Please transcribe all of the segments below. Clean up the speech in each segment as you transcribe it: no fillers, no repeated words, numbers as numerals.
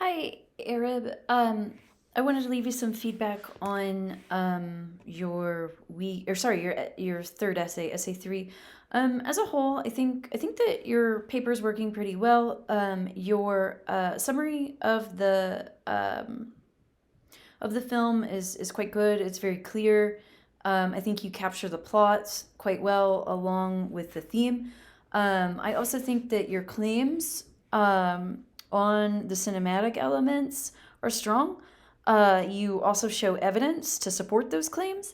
Hi, Arab. I wanted to leave you some feedback on your week, or sorry, your third essay, essay three. As a whole, I think that your paper is working pretty well. Your summary of the film is quite good. It's very clear. I think you capture the plots quite well along with the theme. I also think that your claims on the cinematic elements are strong. You also show evidence to support those claims,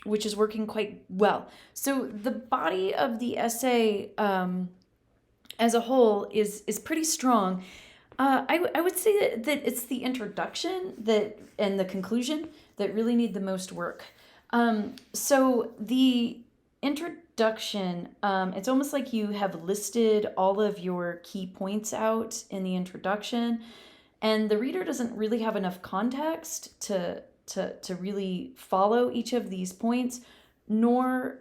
which is working quite well. So the body of the essay as a whole is pretty strong. I would say that it's the introduction that and the conclusion that really need the most work. So the introduction, it's almost like you have listed all of your key points out in the introduction, and the reader doesn't really have enough context to really follow each of these points, nor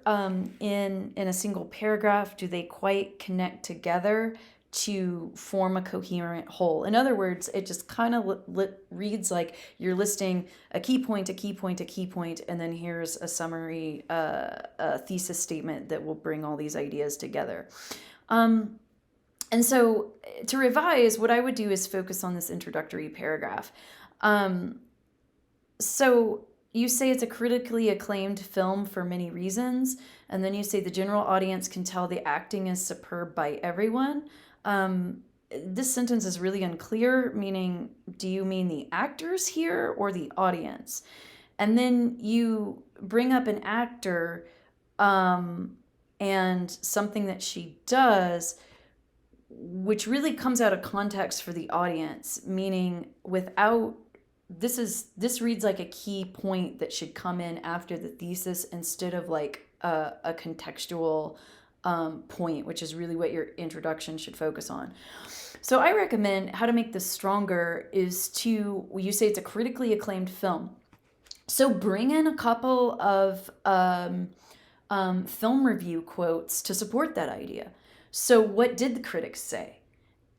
in a single paragraph do they quite connect together to form a coherent whole. In other words, it just kind of reads like you're listing a key point, a key point, a key point, and then here's a summary, a thesis statement that will bring all these ideas together. And so to revise, what I would do is focus on this introductory paragraph. So you say it's a critically acclaimed film for many reasons, and then you say the general audience can tell the acting is superb by everyone. This sentence is really unclear, meaning, do you mean the actors here or the audience? And then you bring up an actor and something that she does, which really comes out of context for the audience, meaning without this reads like a key point that should come in after the thesis instead of like a contextual point, which is really what your introduction should focus on. So I recommend how to make this stronger is to, you say it's a critically acclaimed film. So bring in a couple of film review quotes to support that idea. So what did the critics say?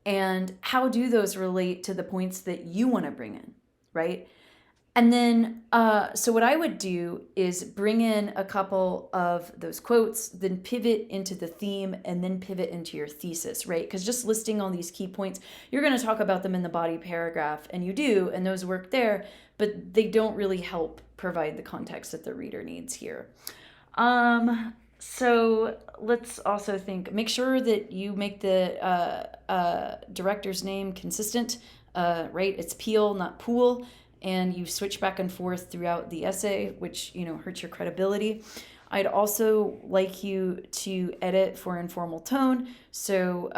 And how do those relate to the points that you want to bring in, right? And then, so what I would do is bring in a couple of those quotes, then pivot into the theme, and then pivot into your thesis, right? Because just listing all these key points, you're going to talk about them in the body paragraph, and you do, and those work there, but they don't really help provide the context that the reader needs here. So let's also make sure that you make the director's name consistent, right? It's Peele, not Poole, and you switch back and forth throughout the essay, which, hurts your credibility. I'd also like you to edit for informal tone. So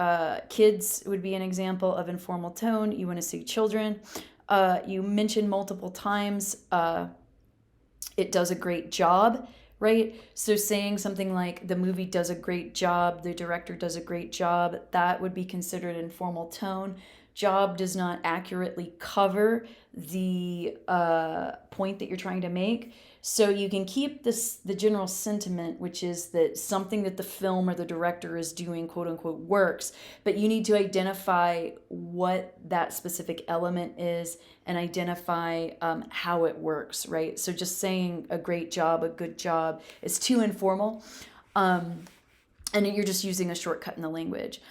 kids would be an example of informal tone. You want to say children. You mentioned multiple times it does a great job, right? So saying something like the movie does a great job, the director does a great job, that would be considered informal tone. Job does not accurately cover the point that you're trying to make. So you can keep the general sentiment, which is that something that the film or the director is doing, quote unquote, works, but you need to identify what that specific element is and identify how it works, right? So just saying a great job, a good job is too informal. And you're just using a shortcut in the language.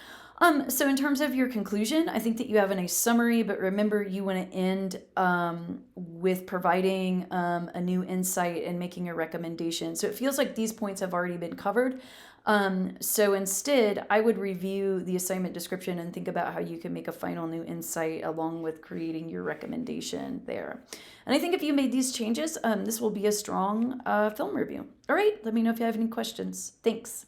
So in terms of your conclusion, I think that you have a nice summary, but remember you want to end with providing a new insight and making a recommendation. So it feels like these points have already been covered. So instead, I would review the assignment description and think about how you can make a final new insight along with creating your recommendation there. And I think if you made these changes, this will be a strong film review. All right, let me know if you have any questions. Thanks.